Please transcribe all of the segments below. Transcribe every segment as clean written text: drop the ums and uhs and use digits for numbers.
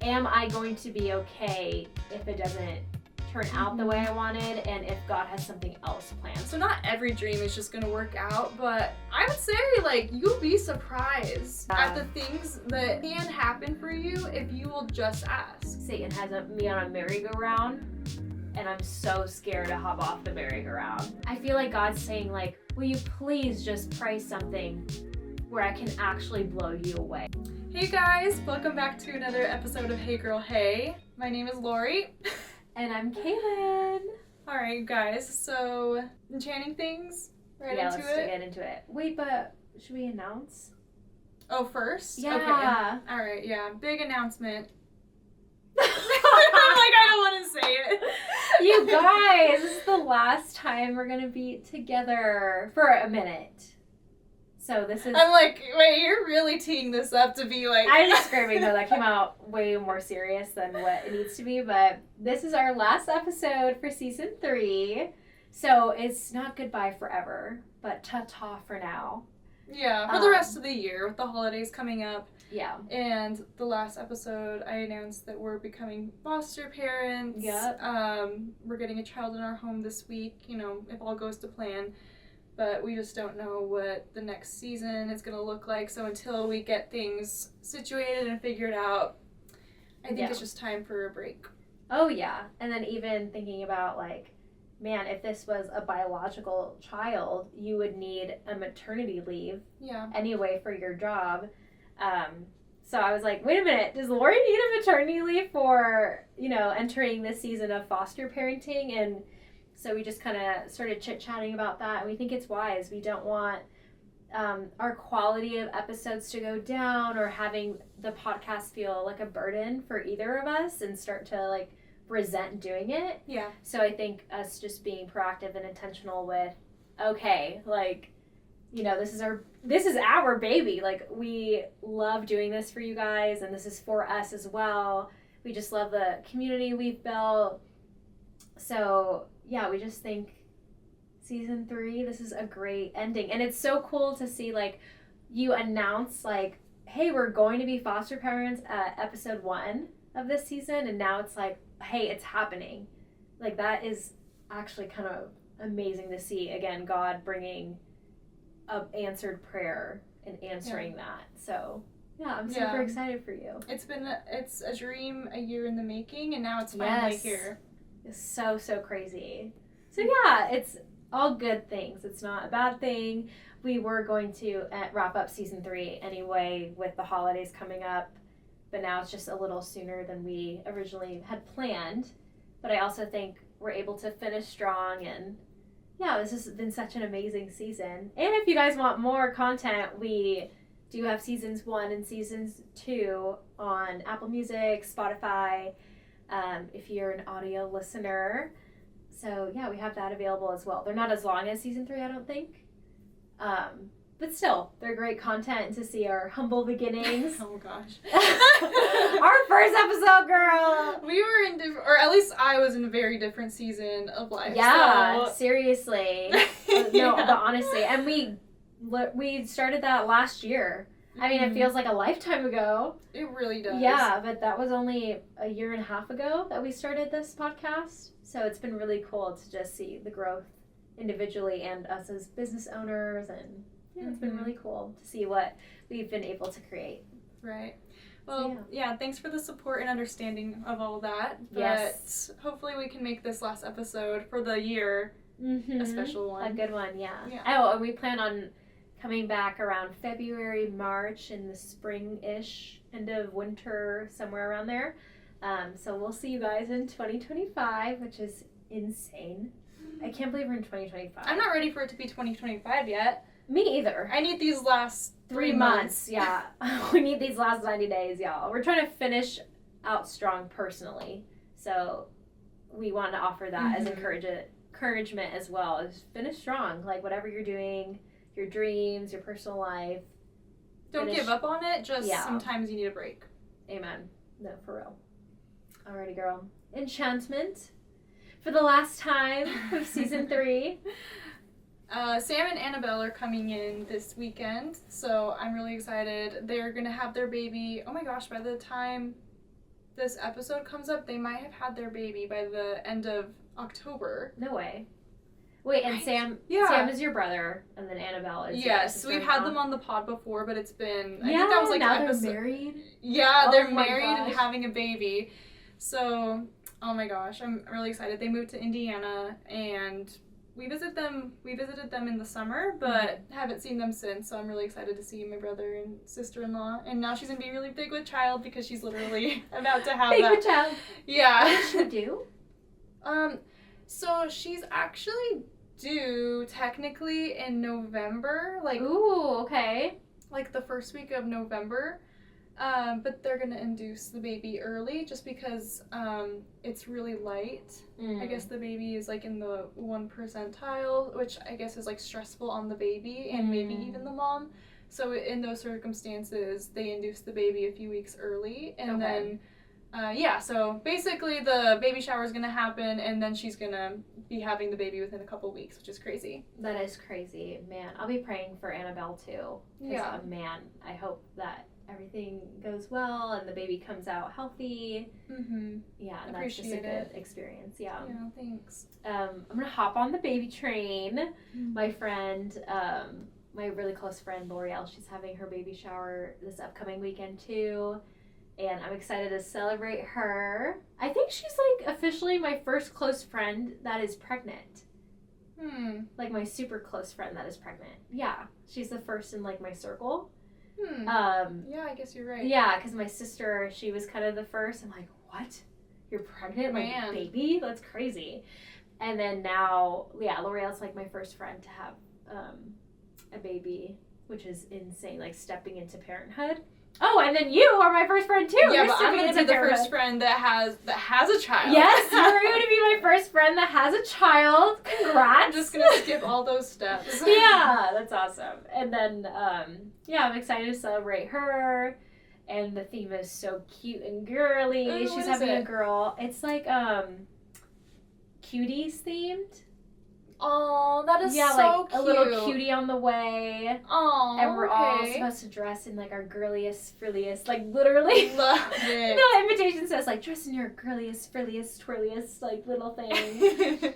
am I going to be okay if it doesn't turn out the way I wanted, and if God has something else planned? So not every dream is just gonna work out, but I would say like you'll be surprised at the things that can happen for you if you will just ask. Satan has me on a merry-go-round, and I'm so scared to hop off the merry-go-round. I feel like God's saying like, will you please just pray something where I can actually blow you away? Hey guys, welcome back to another episode of Hey Girl Hey. My name is Lori. And I'm Kaylin. Alright guys, so enchanting things? Let's get into it. Wait, but should we announce? Oh, first? Yeah. Okay. Alright, yeah. Big announcement. I'm like, I don't want to say it. You guys, this is the last time we're going to be together for a minute. So this is... I'm like, wait, you're really teeing this up to be like... I'm just screaming though, that came out way more serious than what it needs to be, but this is our last episode for season 3. So it's not goodbye forever, but ta-ta for now. Yeah, for the rest of the year, with the holidays coming up. Yeah. And the last episode, I announced that we're becoming foster parents. Yep. We're getting a child in our home this week, you know, if all goes to plan. But we just don't know what the next season is going to look like. So until we get things situated and figured out, I think it's just time for a break. Oh, yeah. And then even thinking about, like, man, if this was a biological child, you would need a maternity leave anyway for your job. So I was like, wait a minute, does Lori need a maternity leave for, you know, entering this season of foster parenting? And so we just kind of started chit-chatting about that, and we think it's wise. We don't want our quality of episodes to go down or having the podcast feel like a burden for either of us and start to, like, resent doing it. Yeah. So I think us just being proactive and intentional with, okay, like, you know, this is our baby. Like, we love doing this for you guys, and this is for us as well. We just love the community we've built. So yeah, we just think season 3, this is a great ending. And it's so cool to see, like, you announce, like, hey, we're going to be foster parents at episode 1 of this season, and now it's like, hey, it's happening. Like, that is actually kind of amazing to see. Again, God bringing an answered prayer and answering that. So yeah, I'm super excited for you. It's a dream a year in the making, and now it's finally here. It's so crazy. So yeah, it's all good things. It's not a bad thing. We were going to wrap up season 3 anyway with the holidays coming up, but now it's just a little sooner than we originally had planned. But I also think we're able to finish strong, and yeah, this has been such an amazing season. And if you guys want more content, we do have seasons 1 and seasons 2 on Apple Music, Spotify, if you're an audio listener. So yeah, we have that available as well. They're not as long as season 3, I don't think. But still, they're great content to see our humble beginnings. Oh gosh. Our first episode, girl! We were in different, or at least I was in a very different season of life. Yeah, so. Seriously. No, but honestly, and we started that last year. I mean, it feels like a lifetime ago. It really does. Yeah, but that was only a year and a half ago that we started this podcast. So it's been really cool to just see the growth individually and us as business owners. And yeah, it's been really cool to see what we've been able to create. Right. Well, yeah, thanks for the support and understanding of all that. But yes. Hopefully we can make this last episode for the year a special one. A good one, yeah. Oh, and we plan on coming back around February, March, in the spring-ish, end of winter, somewhere around there. So we'll see you guys in 2025, which is insane. I can't believe we're in 2025. I'm not ready for it to be 2025 yet. Me either. I need these last 3 months. Yeah. We need these last 90 days, y'all. We're trying to finish out strong personally. So we want to offer that as encouragement as well. Is finish strong. Like, whatever you're doing, your dreams, your personal life. Don't give up on it. Just sometimes you need a break. Amen. No, for real. Alrighty, girl. Enchantment. For the last time of season 3. Sam and Annabelle are coming in this weekend, so I'm really excited. They're going to have their baby, oh my gosh, by the time this episode comes up, they might have had their baby by the end of October. No way. Wait, and Sam is your brother, and then Annabelle is your Yes, sister-in-law? we've had them on the pod before, but it's been, I Yeah, think that was like now an episode. they're married? Yeah, Oh they're my married and gosh. having a baby. So, oh my gosh, I'm really excited. They moved to Indiana, and we visited them in the summer, but haven't seen them since, so I'm really excited to see my brother and sister-in-law. And now she's gonna be really big with child because she's literally about to have Big that. with child. Yeah. What does she do? So she's actually due technically in November, like Ooh, okay. like the first week of November. But they're gonna induce the baby early just because it's really light. I guess the baby is like in the 1 percentile, which I guess is like stressful on the baby and maybe even the mom. So in those circumstances, they induce the baby a few weeks early, and then so basically the baby shower is gonna happen, and then she's gonna be having the baby within a couple weeks, which is crazy. That is crazy, man. I'll be praying for Annabelle too. Yeah. Man, I hope that everything goes well and the baby comes out healthy. Mm-hmm. Yeah, and that's just a good experience. Yeah. Yeah, thanks. I'm gonna hop on the baby train. My friend, my really close friend L'Oreal, she's having her baby shower this upcoming weekend too. And I'm excited to celebrate her. I think she's like officially my first close friend that is pregnant. Like my super close friend that is pregnant. Yeah, she's the first in like my circle. Yeah, I guess you're right. Yeah, because my sister, she was kind of the first. I'm like, what? You're pregnant? Like, baby? That's crazy. And then now, yeah, L'Oreal's like my first friend to have a baby, which is insane, like stepping into parenthood. Oh, and then you are my first friend too. Yeah, but I'm gonna be the first friend that has a child. Yes, you're gonna be my first friend that has a child. Congrats. I'm just gonna skip all those steps. Yeah, that's awesome. And then, I'm excited to celebrate her. And the theme is so cute and girly. Ooh, She's having a girl. It's like cuties themed. Oh, that is so like cute. A little cutie on the way. Oh, and we're all supposed to dress in like our girliest, frilliest, like literally. Love it. The invitation says like dress in your girliest, frilliest, twirliest, like little thing.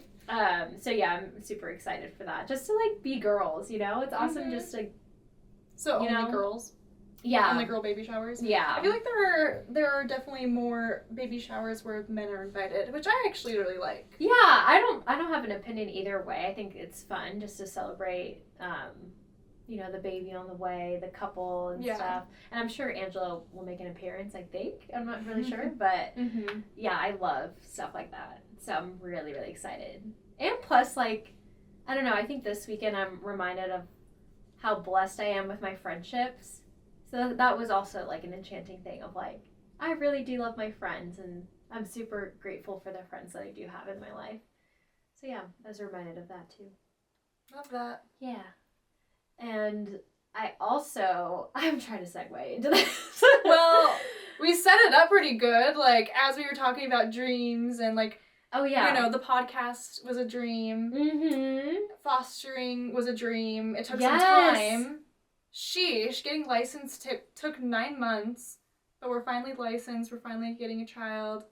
So yeah, I'm super excited for that. Just to like be girls, you know? It's awesome just to only girls. Yeah. Only girl baby showers. Yeah. I feel like there are definitely more baby showers where men are invited, which I actually really like. Yeah, I don't have an opinion either way. I think it's fun just to celebrate the baby on the way, the couple and stuff. And I'm sure Angela will make an appearance, I think. I'm not really sure, but yeah, I love stuff like that. So I'm really, really excited. And plus, like, I don't know, I think this weekend I'm reminded of how blessed I am with my friendships. So that was also like an enchanting thing of like, I really do love my friends and I'm super grateful for the friends that I do have in my life. So yeah, I was reminded of that too. Love that. Yeah. And I'm trying to segue into this. Well, we set it up pretty good, like as we were talking about dreams and like, oh yeah, the podcast was a dream. Fostering was a dream. It took some time. Sheesh, getting licensed took 9 months, but we're finally licensed. We're finally getting a child.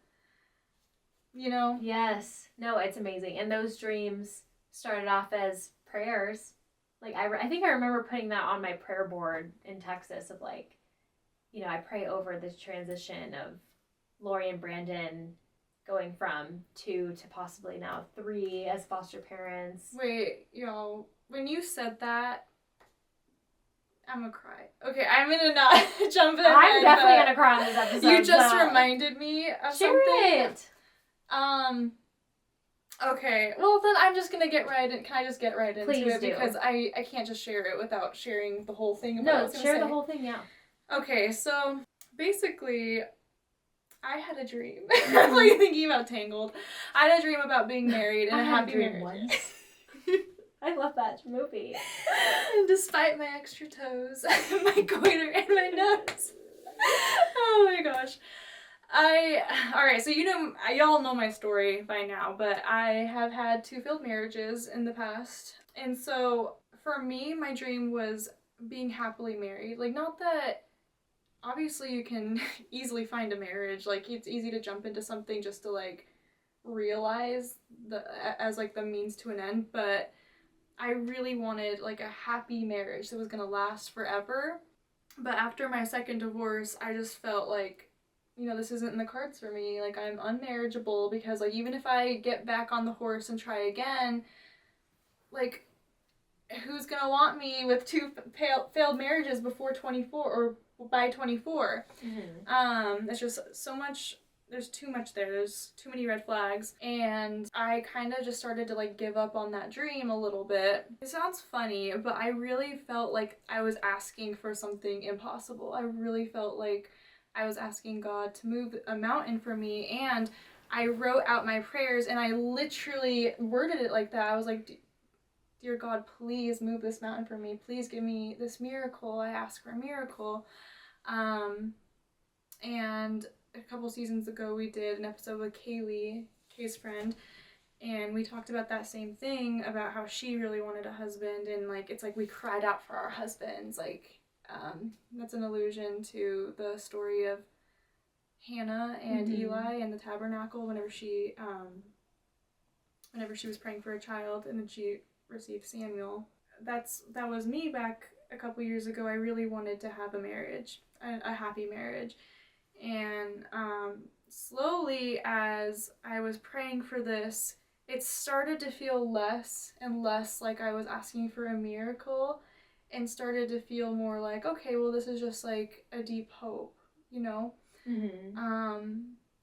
Yes. No, it's amazing. And those dreams started off as prayers. Like, I think I remember putting that on my prayer board in Texas of like, I pray over this transition of Lori and Brandon going from 2 to possibly now 3 as foster parents. Wait, y'all, when you said that, I'm gonna cry. Okay, I'm gonna not jump in. I'm definitely gonna cry on this episode. You just reminded me of something. It. Okay, well then I'm just gonna get right in. Can I just get right into Please it? do. Because I can't just share it without sharing the whole thing. No, share the whole thing, yeah. Okay, so basically, I had a dream. I'm like thinking about Tangled. I had a dream about being married and a happy marriage. Once. I love that movie. Despite my extra toes, my goiter, and my nose. Oh my gosh. Alright, so y'all know my story by now, but I have had 2 failed marriages in the past. And so, for me, my dream was being happily married. Like, not that obviously you can easily find a marriage. Like, it's easy to jump into something just to, like, realize as like the means to an end, but I really wanted like a happy marriage that was gonna last forever. But after my second divorce, I just felt like, this isn't in the cards for me. Like, I'm unmarriageable because, like, even if I get back on the horse and try again, like, who's gonna want me with two failed marriages before 24 or by 24? It's just so much. There's too much there. There's too many red flags. And I kind of just started to, like, give up on that dream a little bit. It sounds funny, but I really felt like I was asking for something impossible. I really felt like I was asking God to move a mountain for me. And I wrote out my prayers, and I literally worded it like that. I was like, dear God, please move this mountain for me. Please give me this miracle. I ask for a miracle. And a couple seasons ago, we did an episode with Kaylee, Kay's friend, and we talked about that same thing, about how she really wanted a husband, and, like, it's like we cried out for our husbands. Like, that's an allusion to the story of Hannah and Eli in the tabernacle whenever she was praying for a child, and then she received Samuel. That was me back a couple years ago. I really wanted to have a marriage, a happy marriage. And slowly, as I was praying for this, it started to feel less and less like I was asking for a miracle, and started to feel more like, okay, well, this is just like a deep hope,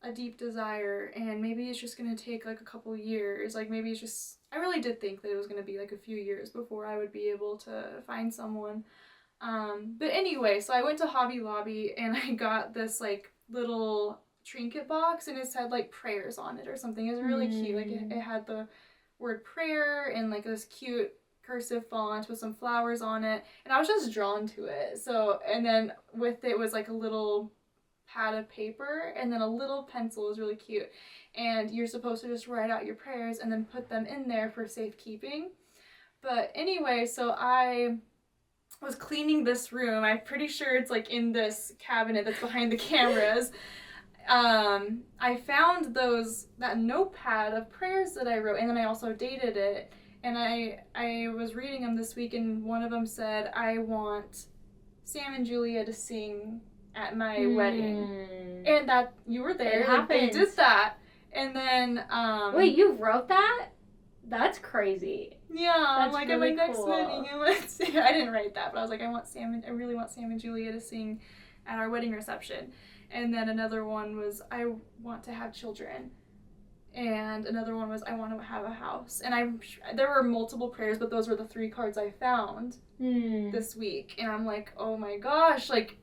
a deep desire, and maybe it's just going to take like a couple years. Like, maybe it's just, I really did think that it was going to be like a few years before I would be able to find someone. But anyway, so I went to Hobby Lobby, and I got this, like, little trinket box, and it said, like, prayers on it or something. It was really cute. Like, it had the word prayer and, like, this cute cursive font with some flowers on it, and I was just drawn to it. So, and then with it was, like, a little pad of paper, and then a little pencil. It was really cute. And you're supposed to just write out your prayers and then put them in there for safekeeping. But anyway, so I was cleaning this room. I'm pretty sure it's, like, in this cabinet that's behind the cameras. I found that notepad of prayers that I wrote, and then I also dated it. And I was reading them this week, and one of them said, I want Sam and Julia to sing at my wedding. And that, you were there. It like, they happened. did that. And then wait, you wrote that? That's crazy. Yeah, That's like, really at my next cool. wedding, I didn't write that, but I was like, I really want Sam and Julia to sing at our wedding reception. And then another one was, I want to have children. And another one was, I want to have a house. And there were multiple prayers, but those were the 3 cards I found this week. And I'm like, oh my gosh, like,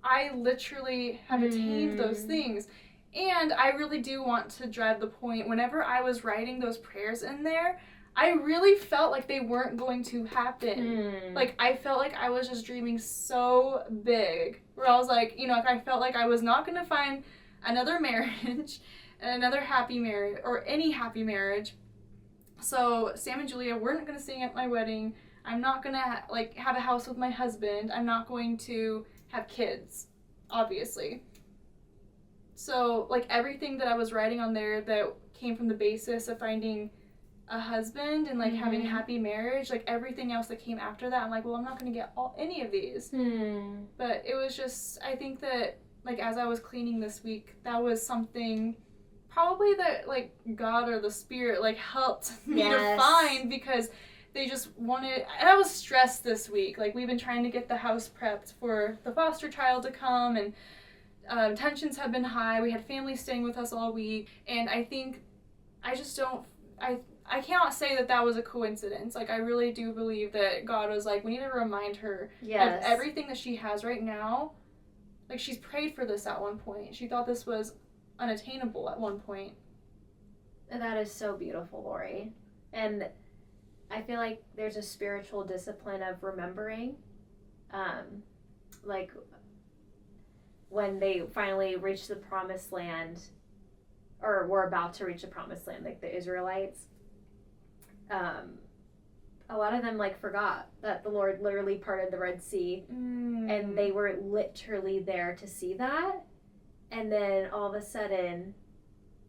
I literally have attained those things. And I really do want to drive the point, whenever I was writing those prayers in there, I really felt like they weren't going to happen. Like, I felt like I was just dreaming so big, where I was like, I felt like I was not going to find another marriage, another happy marriage, or any happy marriage. So Sam and Julia weren't going to sing at my wedding. I'm not going to have a house with my husband. I'm not going to have kids, obviously. So, like, everything that I was writing on there that came from the basis of finding a husband and, like, having a happy marriage, like, everything else that came after that, I'm like, well, I'm not going to get any of these. But it was just, I think that, like, as I was cleaning this week, that was something probably that, like, God or the Spirit, like, helped me to find, because they just wanted, and I was stressed this week. Like, we've been trying to get the house prepped for the foster child to come, and tensions have been high. We had family staying with us all week, and I think I cannot say that was a coincidence. Like, I really do believe that God was like, we need to remind her of everything that she has right now. Like, she's prayed for this at one point. She thought this was unattainable at one point. And that is so beautiful, Lori. And I feel like there's a spiritual discipline of remembering. Like, when they finally reach the promised land, or were about to reach the promised land, like the Israelites, a lot of them like forgot that the Lord literally parted the Red Sea, and they were literally there to see that. And then all of a sudden,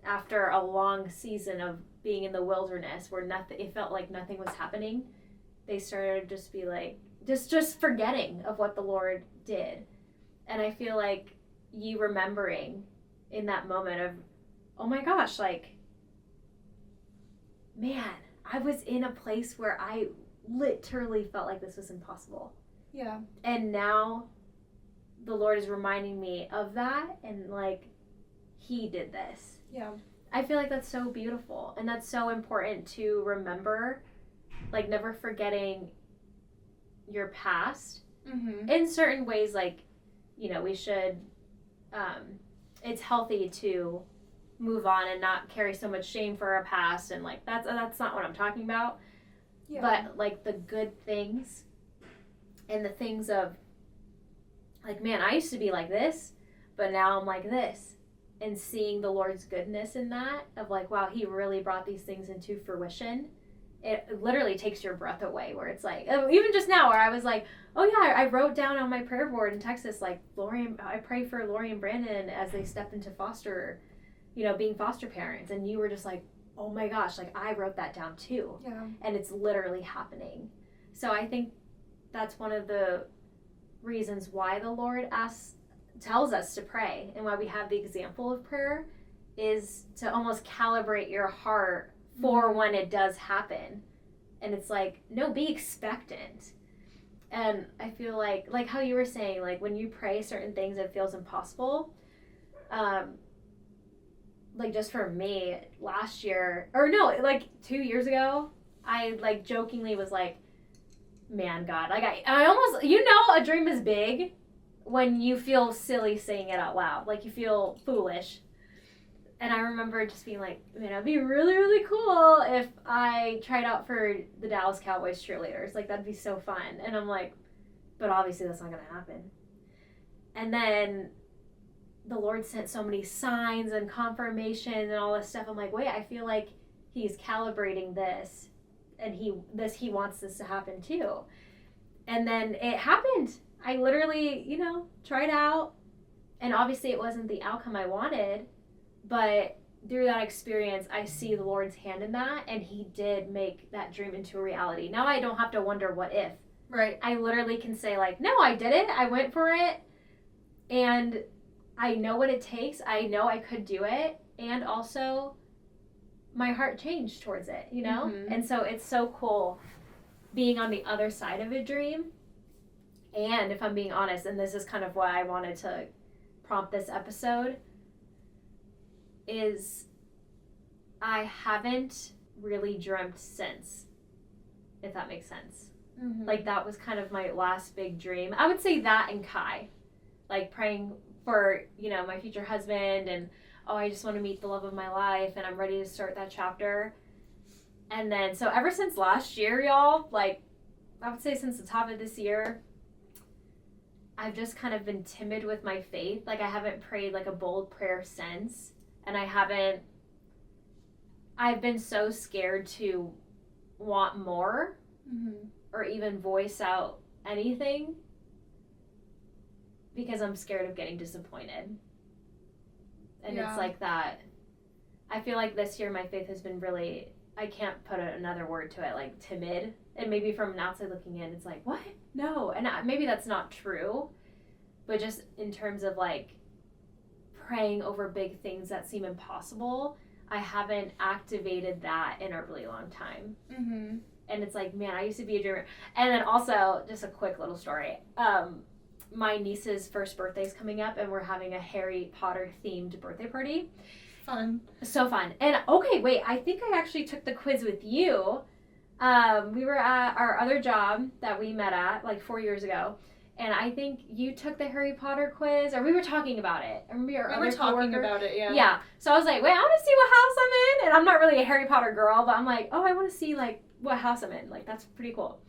after a long season of being in the wilderness where it felt like nothing was happening, they started to just be like, just forgetting of what the Lord did. And I feel like you remembering in that moment of, oh my gosh, like, man, I was in a place where I literally felt like this was impossible. Yeah. And now the Lord is reminding me of that, and like, he did this. Yeah. I feel like that's so beautiful, and that's so important to remember, like never forgetting your past. In certain ways, like, you know, we should, it's healthy to move on and not carry so much shame for our past, and like that's not what I'm talking about. Yeah. But like the good things and the things of like, man, I used to be like this, but now I'm like this. And seeing the Lord's goodness in that, of like, wow, he really brought these things into fruition. It literally takes your breath away, where it's like, even just now where I was like, oh yeah, I wrote down on my prayer board in Texas, like, I pray for Lori and Brandon as they step into being foster parents. And you were just like, oh my gosh, like I wrote that down too. Yeah. And it's literally happening. So I think that's one of the reasons why the Lord tells us to pray, and why we have the example of prayer, is to almost calibrate your heart for when it does happen. And it's like, no, be expectant. And I feel like how you were saying, like when you pray certain things, it feels impossible. Like just for me, last year, or no, like 2 years ago, I like jokingly was like, man, God, like I almost, a dream is big when you feel silly saying it out loud, like you feel foolish. And I remember just being like, man, it'd be really, really cool if I tried out for the Dallas Cowboys cheerleaders. Like, that'd be so fun. And I'm like, but obviously that's not going to happen. And then the Lord sent so many signs and confirmations and all this stuff. I'm like, wait, I feel like he's calibrating this, and he wants this to happen too. And then it happened. I literally, tried out, and obviously it wasn't the outcome I wanted, but through that experience, I see the Lord's hand in that, and he did make that dream into a reality. Now I don't have to wonder what if. Right. I literally can say like, no, I did it. I went for it, and I know what it takes. I know I could do it, and also my heart changed towards it, And so it's so cool being on the other side of a dream. And if I'm being honest, and this is kind of why I wanted to prompt this episode, is I haven't really dreamt since, if that makes sense. Like that was kind of my last big dream. I would say that and Kai, like praying for, my future husband, and I just want to meet the love of my life, and I'm ready to start that chapter. And then, so ever since last year, y'all, like I would say since the top of this year, I've just kind of been timid with my faith. Like I haven't prayed like a bold prayer since. And I've been so scared to want more or even voice out anything, because I'm scared of getting disappointed. And It's like that. I feel like this year my faith has been really, I can't put another word to it, like timid. And maybe from an outside looking in, it's like, what? No. And maybe that's not true. But just in terms of like praying over big things that seem impossible, I haven't activated that in a really long time. And it's like, man, I used to be a dreamer. And then also, just a quick little story. My niece's first birthday is coming up, and we're having a Harry Potter themed birthday party. Fun. So fun. And okay, wait, I think I actually took the quiz with you. We were at our other job that we met at like 4 years ago. And I think you took the Harry Potter quiz, or we were talking about it. I remember we were talking about it, yeah. Yeah. So I was like, wait, I want to see what house I'm in. And I'm not really a Harry Potter girl, but I'm like, I want to see like what house I'm in. Like, that's pretty cool.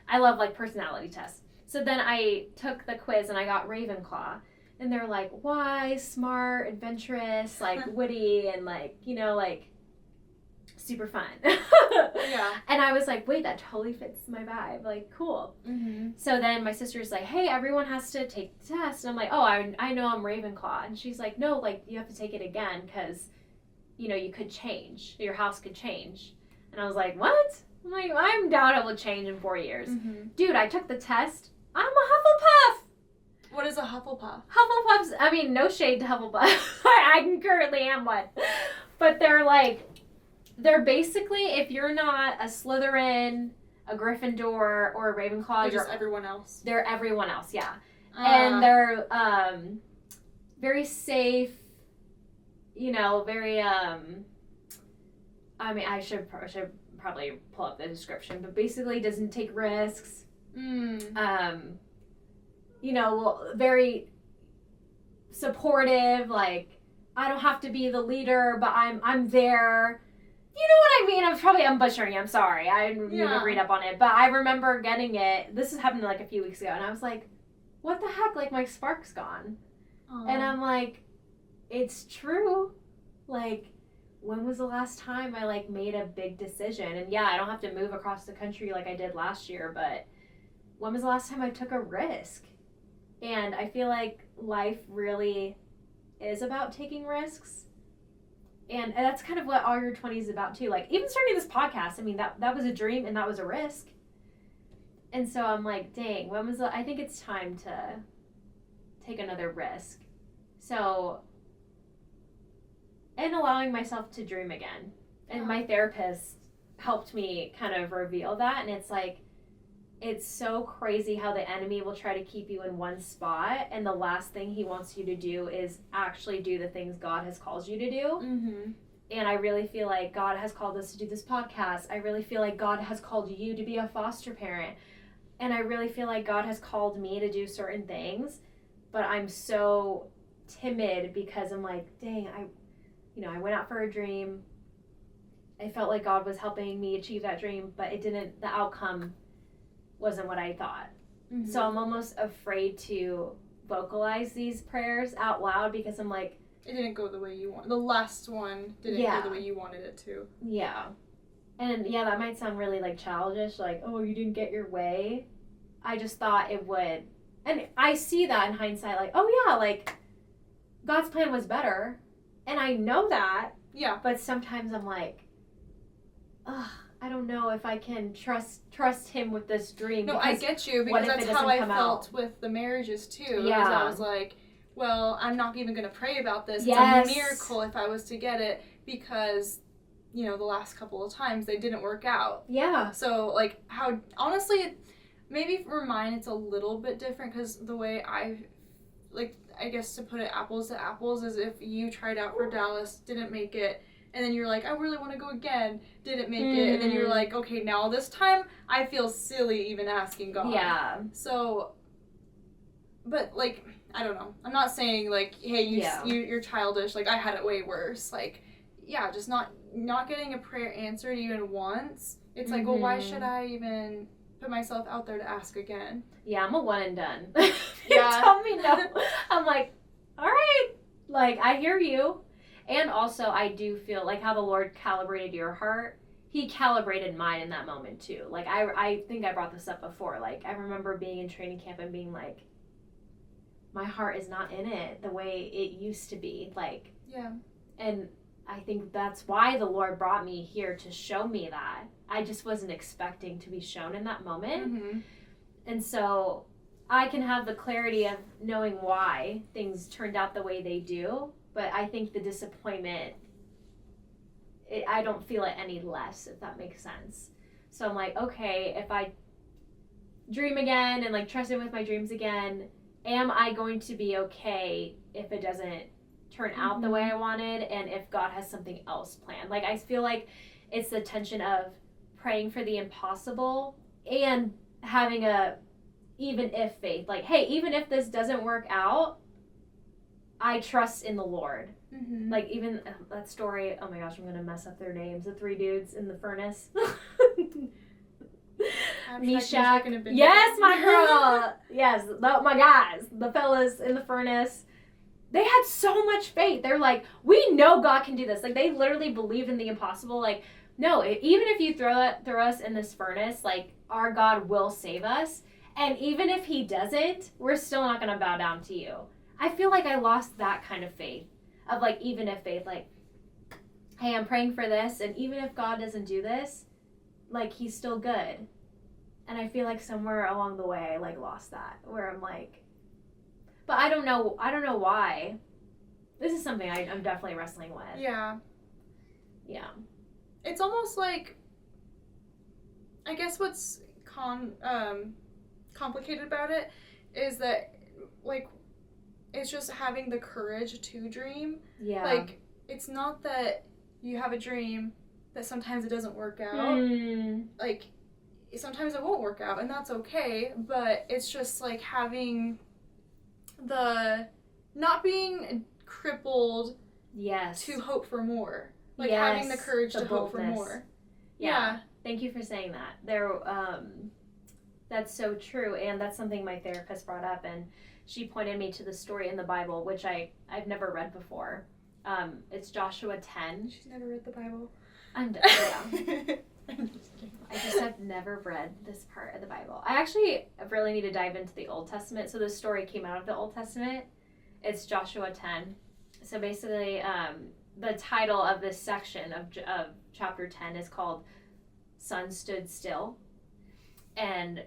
I love like personality tests. So then I took the quiz and I got Ravenclaw. And they're like wise, smart, adventurous, like witty, and like, super fun. Yeah. And I was like, wait, that totally fits my vibe. Like, cool. Mm-hmm. So then my sister's like, hey, everyone has to take the test. And I'm like, oh, I know I'm Ravenclaw. And she's like, no, like, you have to take it again because, you know, you could change. Your house could change. And I was like, what? I'm like, I'm down it will change in 4 years. Mm-hmm. Dude, I took the test. I'm a Hufflepuff. What is a Hufflepuff? Hufflepuffs, I mean, no shade to Hufflepuff. I currently am one. But they're basically, if you're not a Slytherin, a Gryffindor, or a Ravenclaw, Or just everyone else. They're everyone else, yeah. And they're very safe, you know, very, I mean, I should probably pull up the description, but basically doesn't take risks. You know, very supportive, like, I don't have to be the leader, but I'm there. You know what I mean? I'm butchering it. I'm sorry. I need to read up on it. But I remember getting it. This has happened like a few weeks ago. And I was like, what the heck? Like, my spark's gone. Aww. And I'm like, it's true. Like, when was the last time I, like, made a big decision? And, yeah, I don't have to move across the country like I did last year. But when was the last time I took a risk? And I feel like life really is about taking risks. And that's kind of what all your 20s is about too. Like, even starting this podcast, I mean, that was a dream and that was a risk. And so I'm like, dang, I think it's time to take another risk. So, and allowing myself to dream again. And my therapist helped me kind of reveal that. And it's like, it's so crazy how the enemy will try to keep you in one spot, and the last thing he wants you to do is actually do the things God has called you to do. Mm-hmm. And I really feel like God has called us to do this podcast. I really feel like God has called you to be a foster parent. And I really feel like God has called me to do certain things, but I'm so timid because I'm like, dang, I went out for a dream. I felt like God was helping me achieve that dream, but the outcome wasn't what I thought. Mm-hmm. So I'm almost afraid to vocalize these prayers out loud because I'm like, it didn't go the way you want. The last one didn't go the way you wanted it to. Yeah. And yeah, that might sound really like childish, like, oh, you didn't get your way. I just thought it would. And I see that in hindsight, like, oh yeah, like, God's plan was better. And I know that. Yeah. But sometimes I'm like, ugh, I don't know if I can trust him with this dream. No, I get you, because that's how I felt with the marriages too. Yeah. I was like, well, I'm not even going to pray about this. Yes. It's a miracle if I was to get it, because, you know, the last couple of times they didn't work out. Yeah. So, like, how, honestly, maybe for mine it's a little bit different, because the way I guess to put it apples to apples is if you tried out for Dallas, didn't make it, and then you're like, I really want to go again, didn't make it, and then you're like, okay, now this time I feel silly even asking God. Yeah. So, but, like, I don't know. I'm not saying, like, hey, you're childish. Like, I had it way worse. Like, yeah, just not getting a prayer answered even once. It's like, well, why should I even put myself out there to ask again? Yeah, I'm a one and done. Yeah. You tell me no. I'm like, all right. Like, I hear you. And also, I do feel like how the Lord calibrated your heart, he calibrated mine in that moment too. Like, I think I brought this up before. Like, I remember being in training camp and being like, my heart is not in it the way it used to be. Like, yeah. And I think that's why the Lord brought me here, to show me that. I just wasn't expecting to be shown in that moment. Mm-hmm. And so I can have the clarity of knowing why things turned out the way they do. But I think the disappointment, I don't feel it any less, if that makes sense. So I'm like, okay, if I dream again and, like, trust in with my dreams again, am I going to be okay if it doesn't turn out the way I wanted, and if God has something else planned? Like, I feel like it's the tension of praying for the impossible and having a even if faith. Like, hey, even if this doesn't work out, I trust in the Lord. Mm-hmm. Like, even that story, oh my gosh, I'm going to mess up their names. The 3 dudes in the furnace. Meshach. Yes, my girl. Yes, my guys. The fellas in the furnace. They had so much faith. They're like, we know God can do this. Like, they literally believed in the impossible. Like, no, even if you throw us in this furnace, like, our God will save us. And even if he doesn't, we're still not going to bow down to you. I feel like I lost that kind of faith of, like, even if faith, like, hey, I'm praying for this, and even if God doesn't do this, like, he's still good. And I feel like somewhere along the way I, like, lost that, where I'm like, but I don't know why. This is something I'm definitely wrestling with. Yeah. Yeah. It's almost like, I guess what's complicated about it is that, like, it's just having the courage to dream. Yeah. Like, it's not that you have a dream that sometimes it doesn't work out. Like, sometimes it won't work out, and that's okay, but it's just, like, having the, not being crippled to hope for more. Like, having the courage to hope for more. Yeah. Thank you for saying that. That's so true, and that's something my therapist brought up, and she pointed me to the story in the Bible, which I've never read before. It's Joshua 10. She's never read the Bible. Yeah. I just have never read this part of the Bible. I actually really need to dive into the Old Testament. So this story came out of the Old Testament. It's Joshua 10. So basically, the title of this section of chapter 10 is called Sun Stood Still. And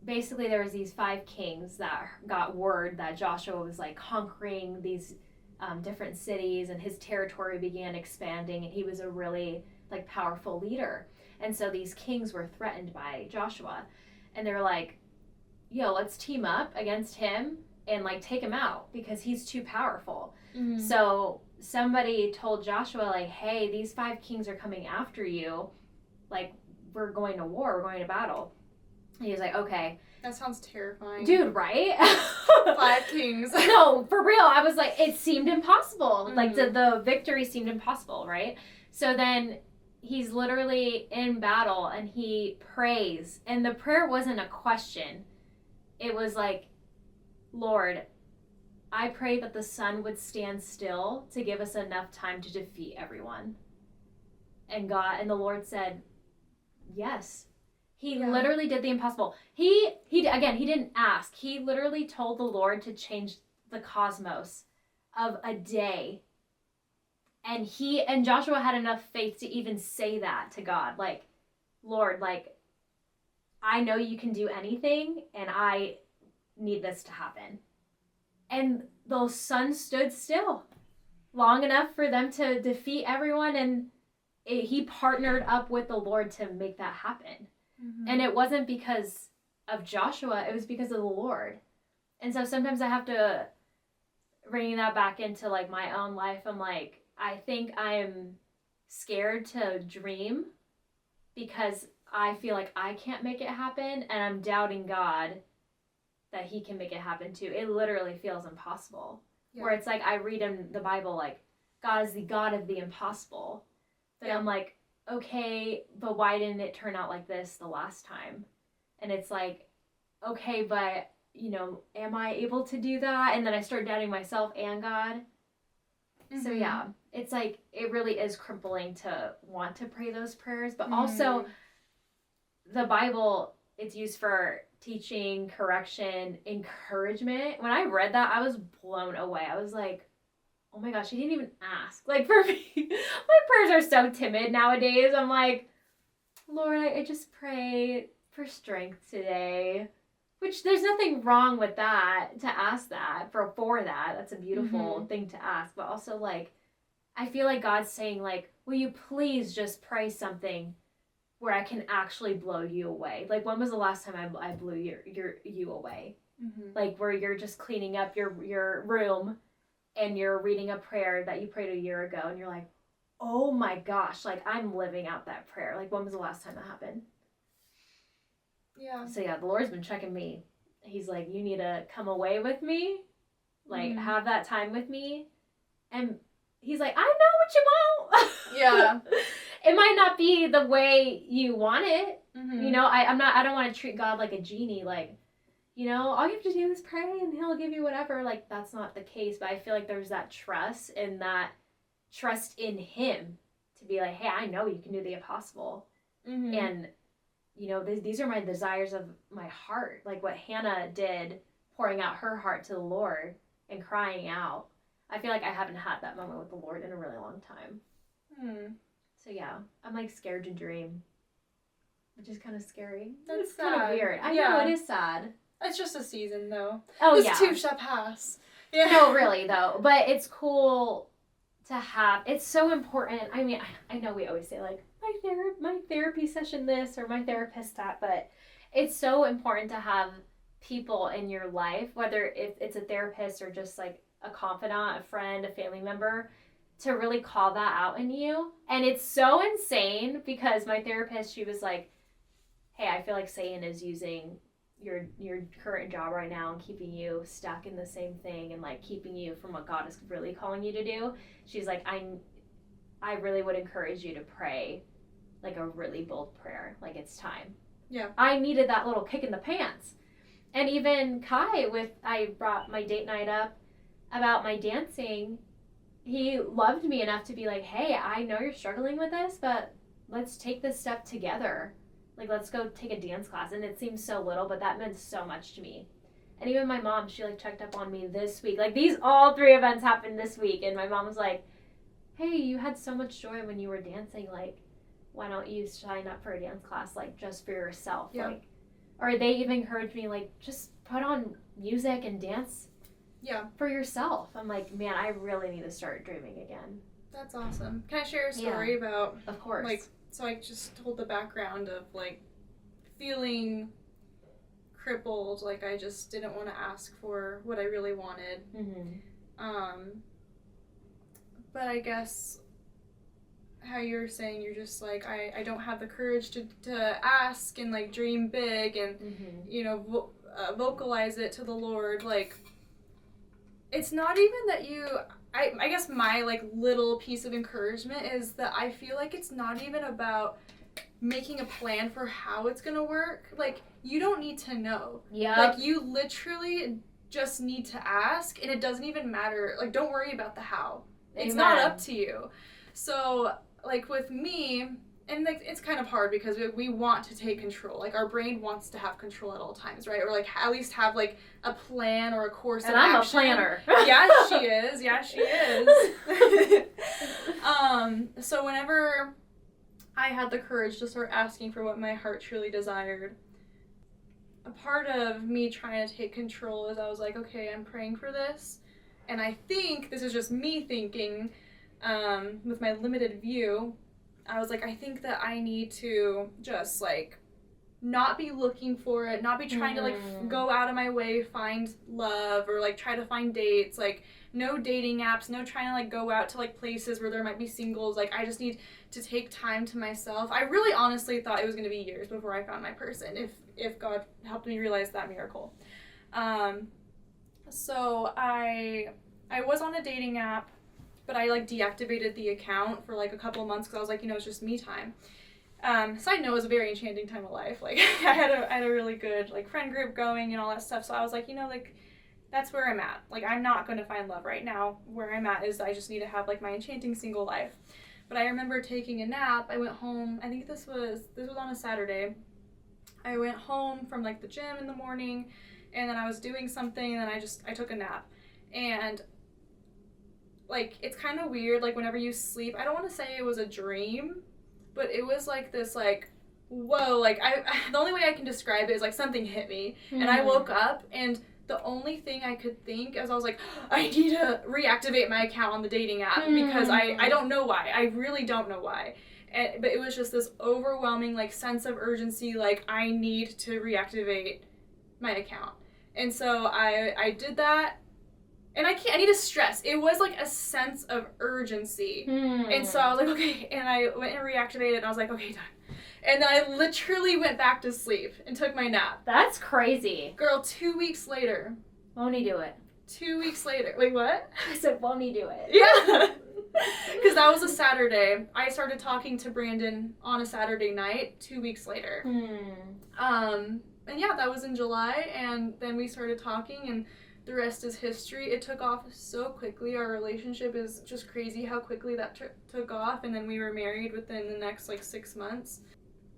basically there was these 5 kings that got word that Joshua was, like, conquering these different cities, and his territory began expanding, and he was a really, like, powerful leader. And so these kings were threatened by Joshua, and they were like, yo, let's team up against him and, like, take him out because he's too powerful. Mm-hmm. So somebody told Joshua, like, hey, these 5 kings are coming after you. Like, we're going to war. We're going to battle. And he was like, okay. That sounds terrifying. Dude, right? 5 kings. No, for real. I was like, it seemed impossible. Mm-hmm. Like, the victory seemed impossible, right? So then he's literally in battle, and he prays. And the prayer wasn't a question. It was like, Lord, I pray that the sun would stand still to give us enough time to defeat everyone. And the Lord said, yes. He literally did the impossible. He didn't ask. He literally told the Lord to change the cosmos of a day. And Joshua had enough faith to even say that to God. Like, Lord, like, I know you can do anything, and I need this to happen. And the sun stood still long enough for them to defeat everyone, and he partnered up with the Lord to make that happen. Mm-hmm. And it wasn't because of Joshua, it was because of the Lord. And so sometimes I have to bring that back into, like, my own life. I'm like, I think I'm scared to dream because I feel like I can't make it happen, and I'm doubting God that he can make it happen too. It literally feels impossible. Yeah. Where it's like, I read in the Bible, like, God is the God of the impossible. But I'm like, okay, but why didn't it turn out like this the last time? And it's like, okay, but, you know, am I able to do that? And then I start doubting myself and God. Mm-hmm. So yeah, it's like, it really is crippling to want to pray those prayers, but also the Bible, it's used for teaching, correction, encouragement. When I read that, I was blown away. I was like, oh my gosh, he didn't even ask. Like, for me, my prayers are so timid nowadays. I'm like, Lord, I just pray for strength today. Which, there's nothing wrong with that, to ask that, for that. That's a beautiful thing to ask. But also, like, I feel like God's saying, like, will you please just pray something where I can actually blow you away? Like, when was the last time I blew you away? Mm-hmm. Like, where you're just cleaning up your room, and you're reading a prayer that you prayed a year ago, and you're like, oh my gosh, like, I'm living out that prayer. Like, when was the last time that happened? Yeah. So yeah, the Lord's been checking me. He's like, you need to come away with me, like, have that time with me. And he's like, I know what you want. Yeah. It might not be the way you want it. Mm-hmm. You know, I don't want to treat God like a genie, like, you know, all you have to do is pray and he'll give you whatever. Like, that's not the case. But I feel like there's that trust in him to be like, hey, I know you can do the impossible. Mm-hmm. And, you know, these are my desires of my heart. Like what Hannah did, pouring out her heart to the Lord and crying out. I feel like I haven't had that moment with the Lord in a really long time. So yeah, I'm like scared to dream, which is kind of scary. That's it's kind of sad. weird. I know, it is sad. It's just a season, though. Oh, this yeah. too shall pass. Yeah. No, really, though. But it's cool to have. It's so important. I mean, I know we always say, like, my therapy session this or my therapist that, but it's so important to have people in your life, whether it's a therapist or just, like, a confidant, a friend, a family member, to really call that out in you. And it's so insane because my therapist, she was like, hey, I feel like Satan is using your current job right now and keeping you stuck in the same thing and like keeping you from what God is really calling you to do. She's like, I really would encourage you to pray like a really bold prayer. Like it's time. Yeah. I needed that little kick in the pants. And even Kai, I brought my date night up about my dancing. He loved me enough to be like, hey, I know you're struggling with this, but let's take this step together. Like, let's go take a dance class. And it seems so little, but that meant so much to me. And even my mom, she, like, checked up on me this week. Like, all 3 events happened this week. And my mom was like, hey, you had so much joy when you were dancing. Like, why don't you sign up for a dance class, like, just for yourself? Yeah. Like, or they even encouraged me, like, just put on music and dance for yourself. I'm like, man, I really need to start dreaming again. That's awesome. Can I share a story about... Of course. Like, so I just told the background of, like, feeling crippled. Like, I just didn't want to ask for what I really wanted. Mm-hmm. But I guess how you're saying, you're just like, I don't have the courage to ask and, like, dream big and, you know, vocalize it to the Lord. Like, it's not even that you... I guess my, like, little piece of encouragement is that I feel like it's not even about making a plan for how it's gonna work. Like, you don't need to know. Yeah. Like, you literally just need to ask, and it doesn't even matter. Like, don't worry about the how. Amen. It's not up to you. So, like, with me... And, like, it's kind of hard because we want to take control. Like, our brain wants to have control at all times, right? Or, like, at least have, like, a plan or a course of action. And I'm a planner. Yeah, she is. Yeah, she is. So whenever I had the courage to start asking for what my heart truly desired, a part of me trying to take control is I was like, okay, I'm praying for this. And I think, this is just me thinking, with my limited view, I was like, I think that I need to just, like, not be looking for it, not be trying to, like, go out of my way, find love, or, like, try to find dates, like, no dating apps, no trying to, like, go out to, like, places where there might be singles. Like, I just need to take time to myself. I really honestly thought it was going to be years before I found my person, if God helped me realize that miracle. So I was on a dating app, but I, like, deactivated the account for, like, a couple of months because I was like, you know, it's just me time. Side note, it was a very enchanting time of life. Like, I had a really good, like, friend group going and all that stuff. So I was like, you know, like, that's where I'm at. Like, I'm not going to find love right now. Where I'm at is I just need to have, like, my enchanting single life. But I remember taking a nap. I went home. I think this was on a Saturday. I went home from, like, the gym in the morning, and then I was doing something, and then I took a nap. And, like, it's kind of weird, like, whenever you sleep, I don't want to say it was a dream, but it was, like, this, like, whoa, like, the only way I can describe it is, like, something hit me, and I woke up, and the only thing I could think is I was like, I need to reactivate my account on the dating app, because I don't know why, I really don't know why, but it was just this overwhelming, like, sense of urgency, like, I need to reactivate my account, and so I did that. And I need to stress, it was, like, a sense of urgency. And so I was like, okay, and I went and reactivated, and I was like, okay, done. And then I literally went back to sleep and took my nap. That's crazy. Girl, 2 weeks later. Won't he do it? 2 weeks later. Wait, what? I said, won't he do it? Yeah. Because that was a Saturday. I started talking to Brandon on a Saturday night 2 weeks later. And yeah, that was in July, and then we started talking, and the rest is history. It took off so quickly. Our relationship is just crazy how quickly that took off, and then we were married within the next, 6 months.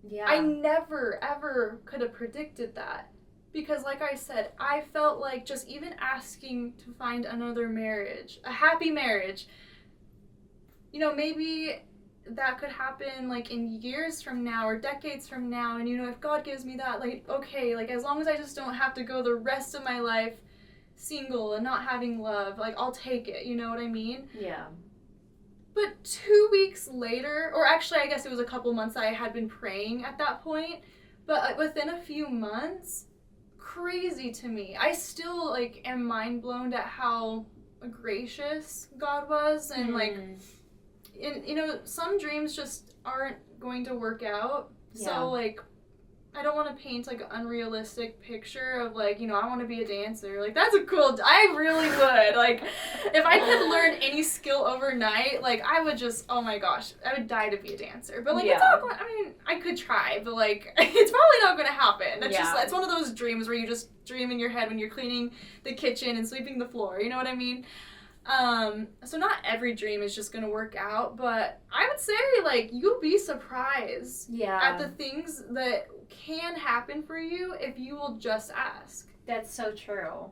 Yeah. I never, ever could have predicted that. Because, like I said, I felt like just even asking to find another marriage, a happy marriage, maybe that could happen, in years from now or decades from now. And, if God gives me that, okay, as long as I just don't have to go the rest of my life single and not having love, I'll take it. You know what I mean? Yeah. But 2 weeks later, or actually, I guess it was a couple months, I had been praying at that point. But within a few months, crazy to me. I still, am mind blown at how gracious God was. And, some dreams just aren't going to work out. Yeah. So, I don't want to paint, an unrealistic picture of, I want to be a dancer. That's a cool... I really would. If I could learn any skill overnight, I would just... Oh, my gosh. I would die to be a dancer. But, it's not going... I mean, I could try, but, it's probably not going to happen. That's just... It's one of those dreams where you just dream in your head when you're cleaning the kitchen and sweeping the floor. You know what I mean? So not every dream is just gonna work out, but I would say, you'll be surprised at the things that can happen for you if you will just ask. That's so true.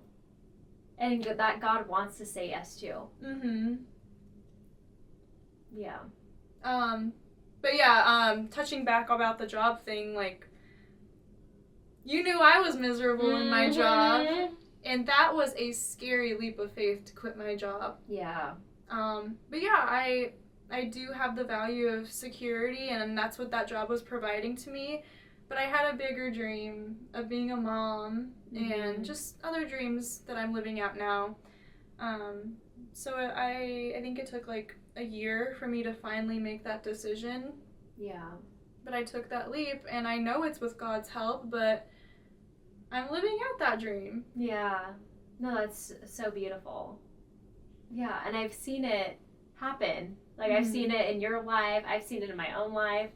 And that God wants to say yes to. Mm-hmm. Yeah. But yeah, touching back about the job thing, you knew I was miserable in my job. And that was a scary leap of faith to quit my job. Yeah. But yeah, I do have the value of security, and that's what that job was providing to me. But I had a bigger dream of being a mom and just other dreams that I'm living out now. So I think it took a year for me to finally make that decision. Yeah. But I took that leap, and I know it's with God's help, but I'm living out that dream. Yeah. No, that's so beautiful. Yeah, and I've seen it happen. I've seen it in your life. I've seen it in my own life.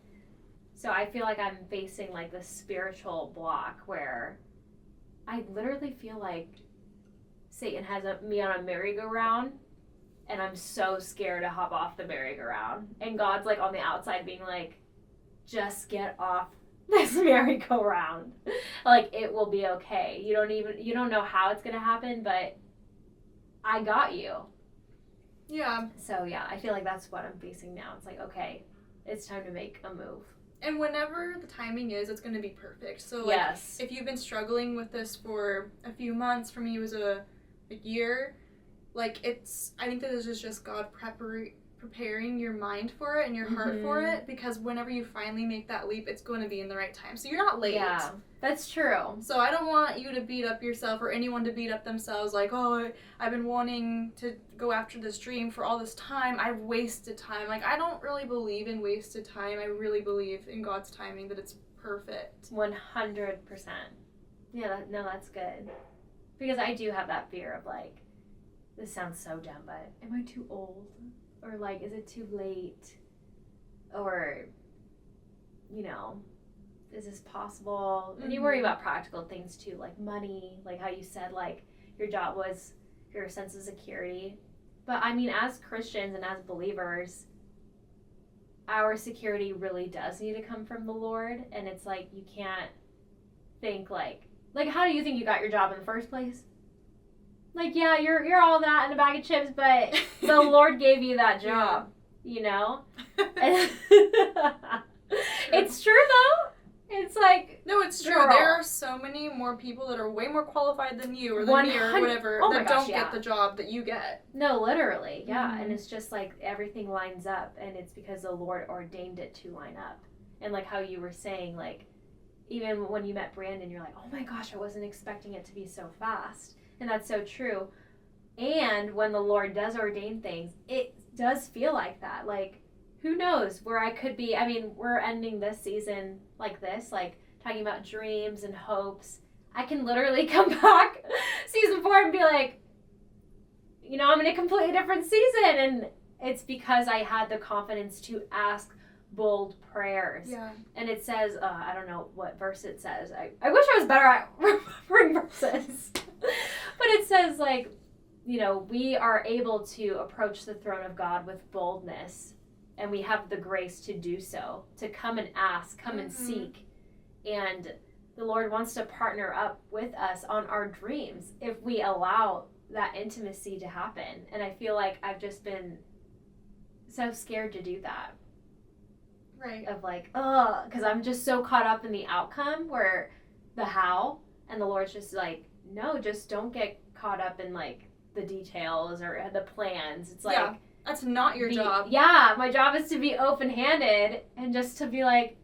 So I feel like I'm facing, this spiritual block where I literally feel like Satan has me on a merry-go-round, and I'm so scared to hop off the merry-go-round. And God's, on the outside being just get off this merry-go-round. It will be okay. You don't know how it's gonna happen, but I got you. Yeah. So yeah, I feel like that's what I'm facing now. It's okay, it's time to make a move. And whenever the timing is, it's gonna be perfect. So yes. If you've been struggling with this for a few months, for me it was a year, I think that this is just God preparing your mind for it and your heart for it, because whenever you finally make that leap, it's going to be in the right time. So you're not late. Yeah, that's true. So I don't want you to beat up yourself or anyone to beat up themselves oh, I've been wanting to go after this dream for all this time. I've wasted time. I don't really believe in wasted time. I really believe in God's timing, that it's perfect. 100%. Yeah, no, that's good. Because I do have that fear of this sounds so dumb, but am I too old? Or is it too late? Or, is this possible? And you worry about practical things too, money, how you said, your job was your sense of security. But I mean, as Christians and as believers, our security really does need to come from the Lord. And it's you can't think how do you think you got your job in the first place? Yeah, you're all that in a bag of chips, but the Lord gave you that job, It's true, though. It's No, it's true. girl. There are so many more people that are way more qualified than you or than me or whatever that don't get the job that you get. No, literally, yeah. And it's just everything lines up, and it's because the Lord ordained it to line up. And how you were saying, even when you met Brandon, you're oh my gosh, I wasn't expecting it to be so fast. And that's so true. And when the Lord does ordain things, it does feel like that. Who knows where I could be. I mean, we're ending this season like this, talking about dreams and hopes. I can literally come back season 4 and be I'm in a completely different season. And it's because I had the confidence to ask bold prayers. Yeah. And it says, I don't know what verse it says. I wish I was better at remembering verses. But it says, like, you know, we are able to approach the throne of God with boldness, and we have the grace to do so, to come and ask, come and seek. And the Lord wants to partner up with us on our dreams if we allow that intimacy to happen. And I feel like I've just been so scared to do that. Right. Of like, because I'm just so caught up in the outcome where the how, and the Lord's just like, no, just don't get caught up in like the details or the plans. It's like, that's not your job. Yeah, my job is to be open-handed and just to be like,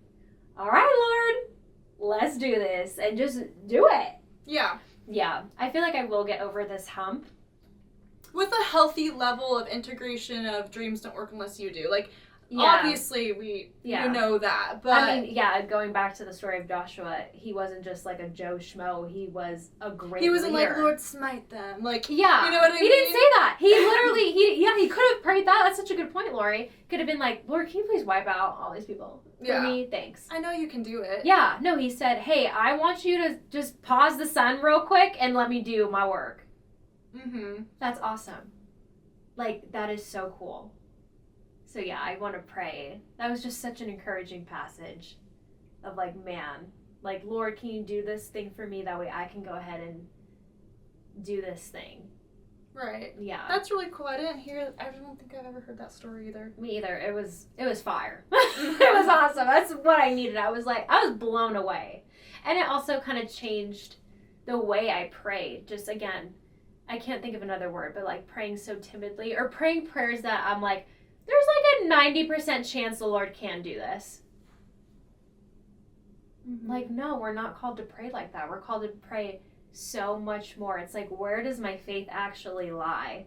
all right, Lord, let's do this, and just do it. Yeah. Yeah, I feel like I will get over this hump. With a healthy level of integration of dreams don't work unless you do. Like, obviously, you know that. But I mean, going back to the story of Joshua, he wasn't just like a Joe Schmo. He was a great He wasn't leader. like, Lord, smite them. Like, yeah. You know what I mean? He didn't say that. He literally, he could have prayed that. That's such a good point, Lori. Could have been like, Lord, can you please wipe out all these people? For me, thanks. I know you can do it. Yeah. No, he said, hey, I want you to just pause the sun real quick and let me do my work. Mm-hmm. That's awesome. Like, that is so cool. So yeah, I want to pray. That was just such an encouraging passage of like, man, like, Lord, can you do this thing for me? That way I can go ahead and do this thing. Right. Yeah. That's really cool. I don't think I've ever heard that story either. Me either. It was fire. It was awesome. That's what I needed. I was blown away. And it also kind of changed the way I prayed. Just again, I can't think of another word, but like praying so timidly or praying prayers that I'm like, there's like a 90% chance the Lord can do this. Mm-hmm. Like, no, we're not called to pray like that. We're called to pray so much more. It's like, where does my faith actually lie?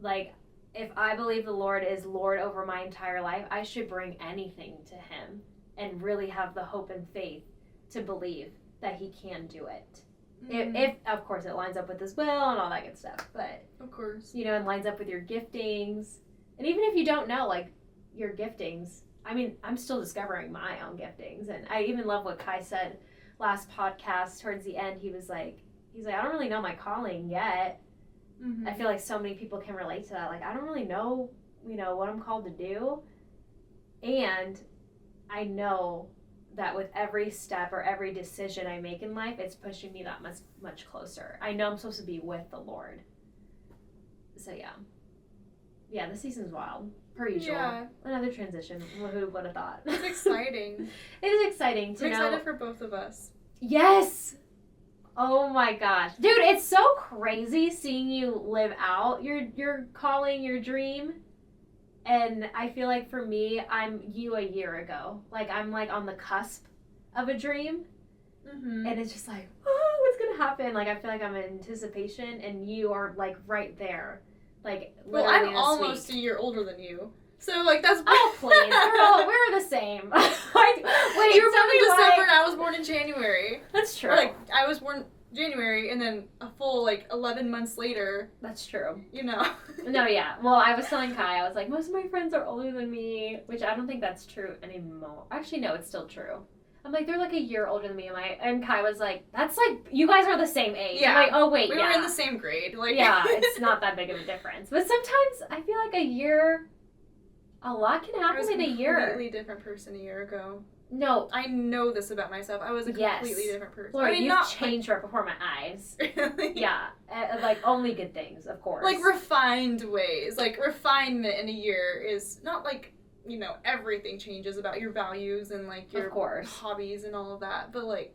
Like, if I believe the Lord is Lord over my entire life, I should bring anything to him and really have the hope and faith to believe that he can do it. Mm-hmm. If of course, it lines up with his will and all that good stuff. But, of course, you know, and lines up with your giftings. And even if you don't know, like, your giftings, I mean, I'm still discovering my own giftings. And I even love what Kai said last podcast towards the end. He's like, I don't really know my calling yet. Mm-hmm. I feel like so many people can relate to that. Like, I don't really know, you know, what I'm called to do. And I know that with every step or every decision I make in life, it's pushing me that much closer. I know I'm supposed to be with the Lord. So, yeah. Yeah, the season's wild, per usual. Yeah. Another transition. Who would have thought? It's exciting. It is exciting to know. I'm excited for both of us. Yes! Oh my gosh. Dude, it's so crazy seeing you live out your calling, your dream. And I feel like for me, I'm you a year ago. Like, I'm like on the cusp of a dream. Mm-hmm. And it's just like, oh, what's going to happen? Like, I feel like I'm in anticipation, and you are like right there. Like, well, I'm almost a year older than you. So, like, that's... Oh, please. We're the same. Like, wait, you were born in December and I was born in January. That's true. Or, like, I was born January and then a full, like, 11 months later. That's true. You know. No, yeah. Well, I was telling Kai, I was like, most of my friends are older than me, which I don't think that's true anymore. Actually, no, it's still true. I'm like, they're like a year older than me. And Kai was like, that's like, you guys are the same age. Yeah. I'm like, oh, wait, we were in the same grade. Like, yeah, it's not that big of a difference. But sometimes I feel like a lot can happen in a year. I was a completely different person a year ago. No. I know this about myself. I was a completely different person. Lord, you've changed right before my eyes. Really? Yeah. Like, only good things, of course. Like, refined ways. Like, refinement in a year is not like, you know, everything changes about your values and, like, your hobbies and all of that. But, like...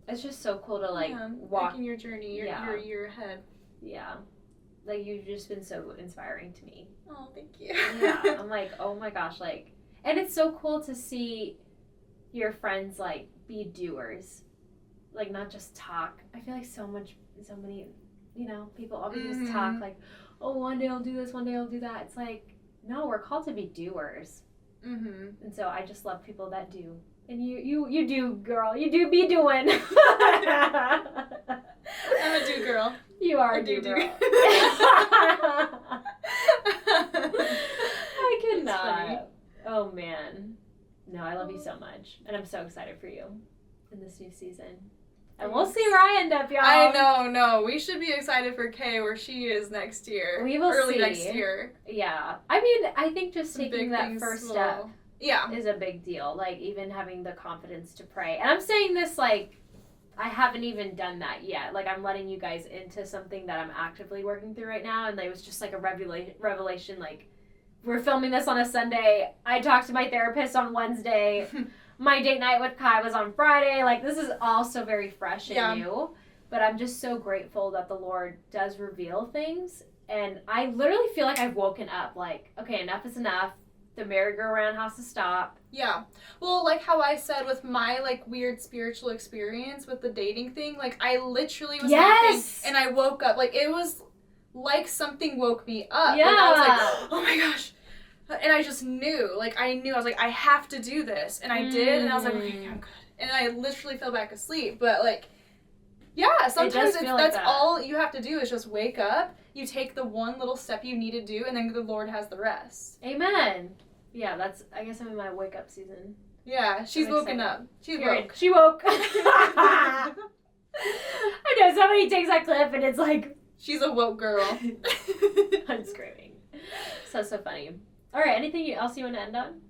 It's just so cool to, like, walk... Making your journey. You're a year ahead. Yeah. Like, you've just been so inspiring to me. Oh, thank you. Yeah. I'm like, oh my gosh, like... And it's so cool to see your friends, like, be doers. Like, not just talk. I feel like so many, you know, people always just talk, like, oh, one day I'll do this, one day I'll do that. It's like, no, we're called to be doers. Mm-hmm. And so I just love people that do. And you do, girl. You do be doing. I'm a do girl. You are a do girl. I cannot. Oh, man. No, I love you so much. And I'm so excited for you in this new season. And we'll see where I end up, y'all. I know, no. We should be excited for Kay where she is next year. We will Early see. next year. Yeah. I mean, I think just Some taking big that things first will- step Yeah. is a big deal. Like, even having the confidence to pray. And I'm saying this, like, I haven't even done that yet. Like, I'm letting you guys into something that I'm actively working through right now. And it was just, like, a revelation. Like, we're filming this on a Sunday. I talked to my therapist on Wednesday. My date night with Kai was on Friday. Like, this is all so very fresh and new. But I'm just so grateful that the Lord does reveal things. And I literally feel like I've woken up. Like, okay, enough is enough. The merry-go-round has to stop. Yeah. Well, like how I said with my, like, weird spiritual experience with the dating thing, like, I literally was napping and I woke up. Like, it was like something woke me up. Yeah. Like, I was like, oh my gosh. And I just knew. Like, I was like, I have to do this. And I did. And I was like, okay, I'm good. And I literally fell back asleep. But, like, yeah, sometimes that's all you have to do is just wake up. You take the one little step you need to do, and then the Lord has the rest. Amen. Yeah, I guess I'm in my wake-up season. Yeah, she's woken up. She's woke. She woke. I know, somebody takes that clip, and it's like... She's a woke girl. I'm screaming. So funny. All right, anything else you want to end on?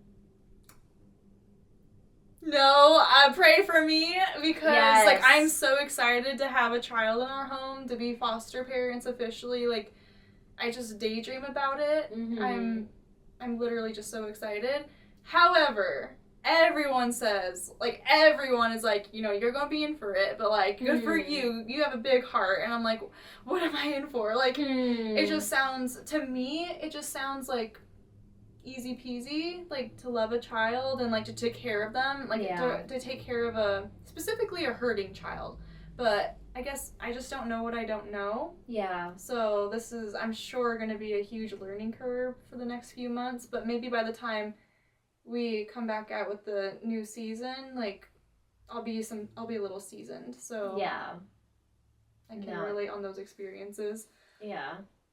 No, pray for me because like I'm so excited to have a child in our home, to be foster parents officially. Like, I just daydream about it. Mm-hmm. I'm literally just so excited. However, everyone says, like, everyone is like, you know, you're gonna be in for it, but like, good for you. You have a big heart, and I'm like, what am I in for? Like, it just sounds like easy peasy, like, to love a child and, like, to take care of them, like, to take care of specifically a hurting child. But I guess I just don't know what I don't know. Yeah. So this is, I'm sure, going to be a huge learning curve for the next few months, but maybe by the time we come back out with the new season, like, I'll be a little seasoned, so yeah, I can relate on those experiences.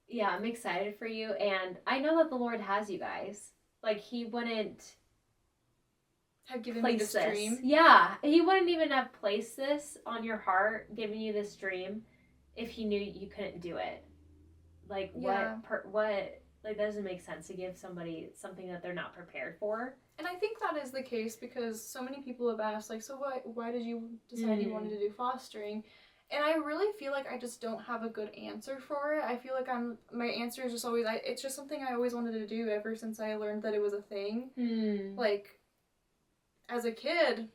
Yeah, I'm excited for you, and I know that the Lord has you guys. Like, He wouldn't have given me this dream. Yeah, He wouldn't even have placed this on your heart, giving you this dream, if He knew you couldn't do it. Like, what, like, that doesn't make sense to give somebody something that they're not prepared for. And I think that is the case because so many people have asked, like, so why did you decide you wanted to do fostering? And I really feel like I just don't have a good answer for it. I feel like my answer is just always, it's just something I always wanted to do ever since I learned that it was a thing. Like, as a kid,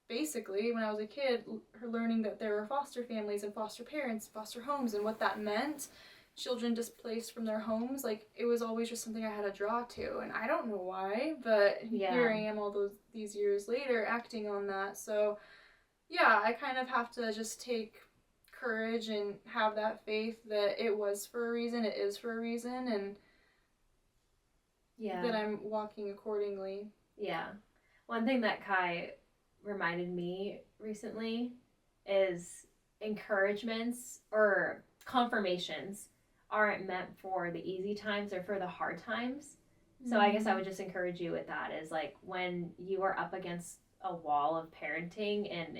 basically, when I was a kid, learning that there were foster families and foster parents, foster homes, and what that meant, children displaced from their homes, like, it was always just something I had to draw to. And I don't know why, but here I am these years later acting on that. So yeah, I kind of have to just take courage and have that faith that it was for a reason, it is for a reason, and that I'm walking accordingly. Yeah. One thing that Kai reminded me recently is encouragements or confirmations aren't meant for the easy times or for the hard times. So I guess I would just encourage you with that is, like, when you are up against a wall of parenting and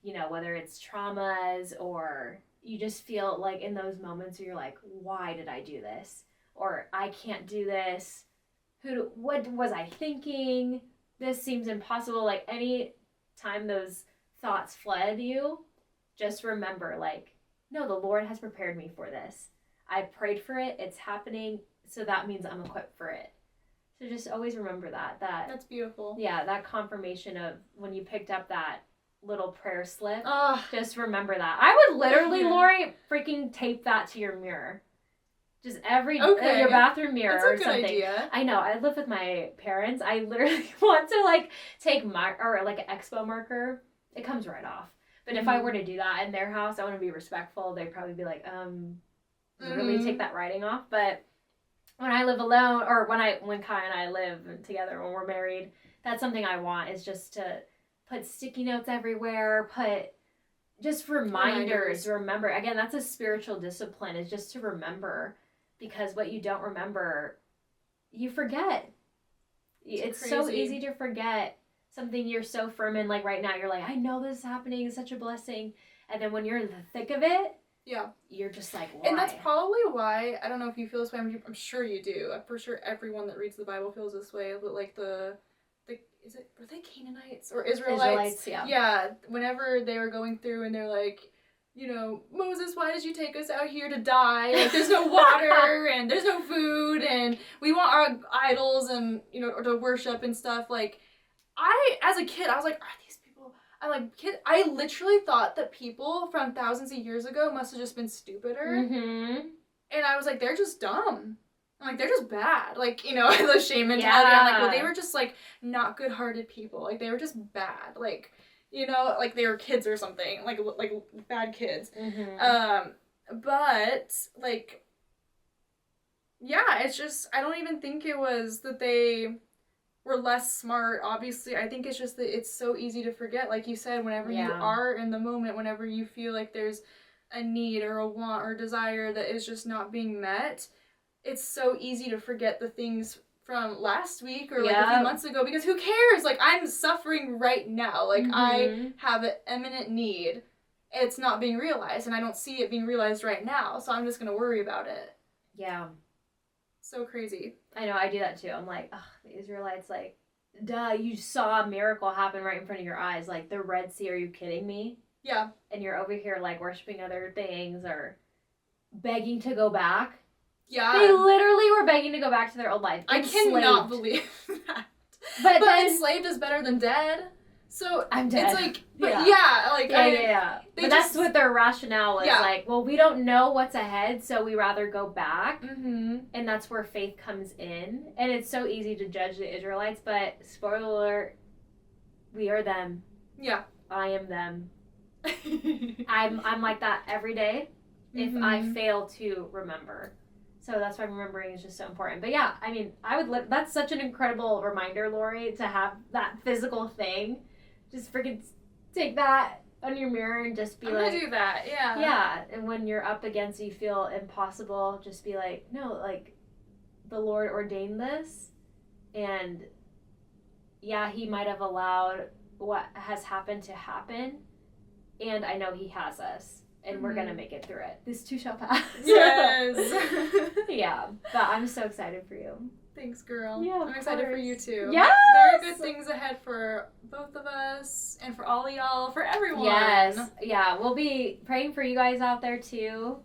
you know, whether it's traumas or you just feel like in those moments where you're like, why did I do this, or I can't do this, what was I thinking, this seems impossible, like, any time those thoughts fled you, just remember, like, no, the Lord has prepared me for this. I prayed for it, it's happening, so that means I'm equipped for it. So just always remember that. That's beautiful. Yeah, that confirmation of when you picked up that little prayer slip. Just remember that. I would literally, Lori, freaking tape that to your mirror. Just your bathroom mirror or something. That's a good idea. I know. I live with my parents. I literally want to, like, take an expo marker. It comes right off. But if I were to do that in their house, I want to be respectful. They'd probably be like, really take that writing off. But when I live alone, or when Kai and I live together, when we're married, that's something I want, is just to put sticky notes everywhere, put just reminders. Remember, again, that's a spiritual discipline, is just to remember, because what you don't remember, you forget. It's crazy. so easy to forget something you're so firm in. Like right now, you're like, I know this is happening. It's such a blessing. And then when you're in the thick of it, yeah, you're just like, why? And that's probably why, I don't know if you feel this way, I'm sure you do. I'm for sure everyone that reads the Bible feels this way, but like were they Canaanites or Israelites? Yeah. Yeah, whenever they were going through and they're like, Moses, why did you take us out here to die? Like, there's no water and there's no food and we want our idols and, or to worship and stuff. Like, as a kid, I was like, are these people... I literally thought that people from thousands of years ago must have just been stupider. Mm-hmm. And I was like, they're just dumb. I'm like, they're just bad. Like, the shame mentality. Yeah. I'm like, well, they were just, like, not good-hearted people. Like, they were just bad. Like, like they were kids or something. Like bad kids. Mm-hmm. But, like, yeah, it's just, I don't even think it was that they were less smart. Obviously, I think it's just that it's so easy to forget. Like you said, whenever you are in the moment, whenever you feel like there's a need or a want or desire that is just not being met, it's so easy to forget the things from last week or like a few months ago, because who cares? Like, I'm suffering right now. Like, I have an imminent need. It's not being realized, and I don't see it being realized right now, so I'm just going to worry about it. Yeah. So crazy. I know, I do that too. I'm like, ugh, the Israelites, like, duh, you saw a miracle happen right in front of your eyes. Like, the Red Sea, are you kidding me? Yeah. And you're over here, like, worshiping other things or begging to go back. Yeah. They literally were begging to go back to their old life. I cannot believe that. But then, enslaved is better than dead. So I'm dead. It's like, but yeah. But that's what their rationale was. Like, well, we don't know what's ahead, so we rather go back. Mm-hmm. And that's where faith comes in. And it's so easy to judge the Israelites, but spoiler alert, we are them. Yeah. I am them. I'm like that every day if I fail to remember. So that's why remembering is just so important. But yeah, I mean, that's such an incredible reminder, Lori, to have that physical thing. Just freaking take that on your mirror and just be I'm gonna do that, yeah. Yeah, and when you're up against it, you feel impossible, just be like, no, like, the Lord ordained this, and yeah, he might have allowed what has happened to happen, and I know he has us, and we're gonna make it through it. This too shall pass. Yes. Yeah, but I'm so excited for you. Thanks, girl. Yeah, I'm excited for you too. Yes! There are good things ahead for both of us and for all of y'all, for everyone. Yes. Yeah, we'll be praying for you guys out there too.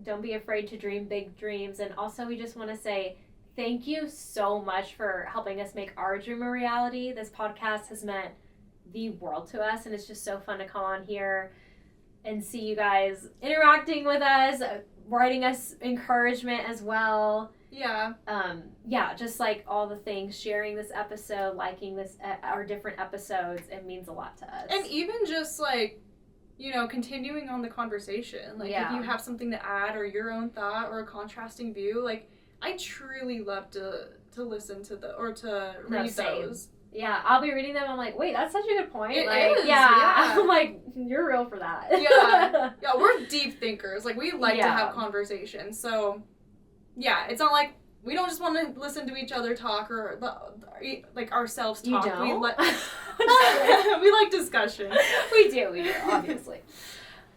Don't be afraid to dream big dreams. And also, we just want to say thank you so much for helping us make our dream a reality. This podcast has meant the world to us, and it's just so fun to come on here and see you guys interacting with us, writing us encouragement as well. Yeah. Yeah, just like all the things, sharing this episode, liking this, our different episodes, it means a lot to us. And even just like, continuing on the conversation. Like, if you have something to add or your own thought or a contrasting view, like, I truly love to listen to to read those. Yeah, I'll be reading them. I'm like, wait, that's such a good point. It like, is, yeah. I'm like, you're real for that. Yeah. Yeah, we're deep thinkers. Like, we like to have conversations. So, yeah, it's not like we don't just want to listen to each other talk or like ourselves talk. You don't? We like discussion. We do, obviously.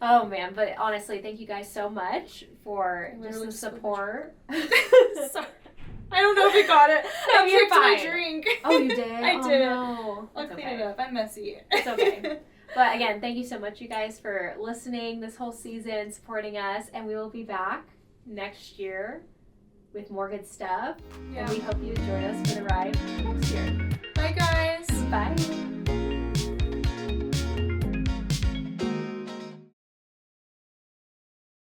Oh man, but honestly, thank you guys so much for just the support. Sorry. I don't know if you got it. No, I you're kicked fine. my drink. Oh, you did? I did. No. I'll clean it up. I'm messy. It's okay. But again, thank you so much, you guys, for listening this whole season, supporting us, and we will be back next year with more good stuff. Yeah. And we hope you join us for the ride next year. Bye, guys. Bye.